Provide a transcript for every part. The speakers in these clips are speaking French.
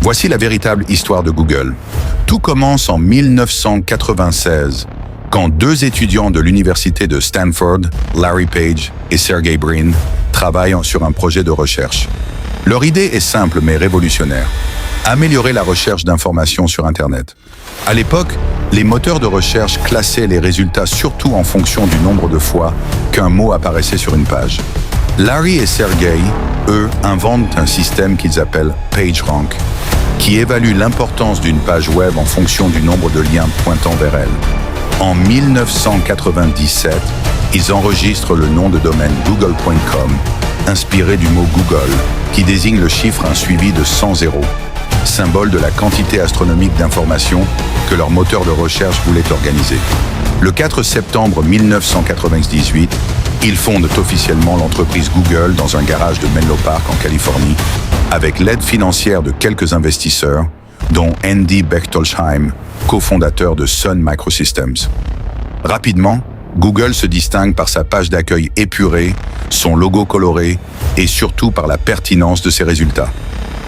Voici la véritable histoire de Google. Tout commence en 1996, quand deux étudiants de l'université de Stanford, Larry Page et Sergey Brin, travaillent sur un projet de recherche. Leur idée est simple mais révolutionnaire. Améliorer la recherche d'informations sur Internet. À l'époque, les moteurs de recherche classaient les résultats surtout en fonction du nombre de fois qu'un mot apparaissait sur une page. Larry et Sergey, eux, inventent un système qu'ils appellent PageRank, qui évalue l'importance d'une page web en fonction du nombre de liens pointant vers elle. En 1997, ils enregistrent le nom de domaine google.com, inspiré du mot Google, qui désigne le chiffre suivi de 100 zéros, symbole de la quantité astronomique d'informations que leur moteur de recherche voulait organiser. Le 4 septembre 1998, ils fondent officiellement l'entreprise Google dans un garage de Menlo Park en Californie, avec l'aide financière de quelques investisseurs, dont Andy Bechtolsheim, cofondateur de Sun Microsystems. Rapidement, Google se distingue par sa page d'accueil épurée, son logo coloré et surtout par la pertinence de ses résultats.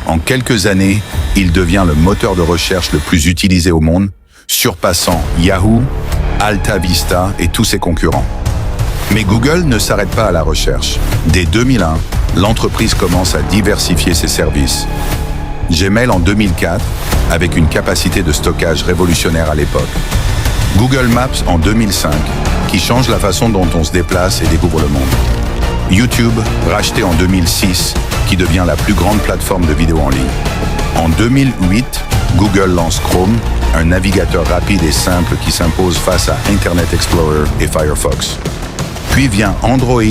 En quelques années, il devient le moteur de recherche le plus utilisé au monde, surpassant Yahoo, Alta Vista et tous ses concurrents. Mais Google ne s'arrête pas à la recherche. Dès 2001, l'entreprise commence à diversifier ses services. Gmail en 2004, avec une capacité de stockage révolutionnaire à l'époque. Google Maps en 2005, qui change la façon dont on se déplace et découvre le monde. YouTube, racheté en 2006, qui devient la plus grande plateforme de vidéos en ligne. En 2008, Google lance Chrome, un navigateur rapide et simple qui s'impose face à Internet Explorer et Firefox. Puis vient Android,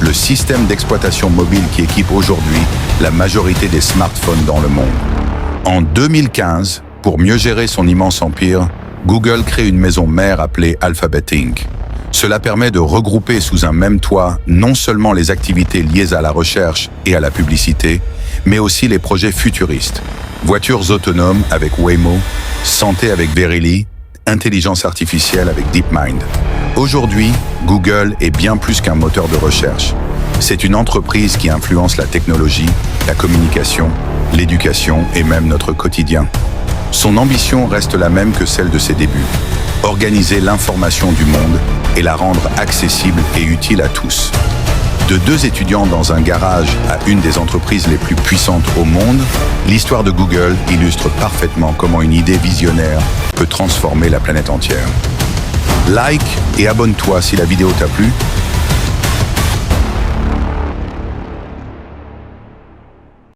le système d'exploitation mobile qui équipe aujourd'hui la majorité des smartphones dans le monde. En 2015, pour mieux gérer son immense empire, Google crée une maison mère appelée Alphabet Inc. Cela permet de regrouper sous un même toit non seulement les activités liées à la recherche et à la publicité, mais aussi les projets futuristes. Voitures autonomes avec Waymo, santé avec Verily, intelligence artificielle avec DeepMind. Aujourd'hui, Google est bien plus qu'un moteur de recherche. C'est une entreprise qui influence la technologie, la communication, l'éducation et même notre quotidien. Son ambition reste la même que celle de ses débuts. Organiser l'information du monde et la rendre accessible et utile à tous. De deux étudiants dans un garage à une des entreprises les plus puissantes au monde, l'histoire de Google illustre parfaitement comment une idée visionnaire peut transformer la planète entière. Like et abonne-toi si la vidéo t'a plu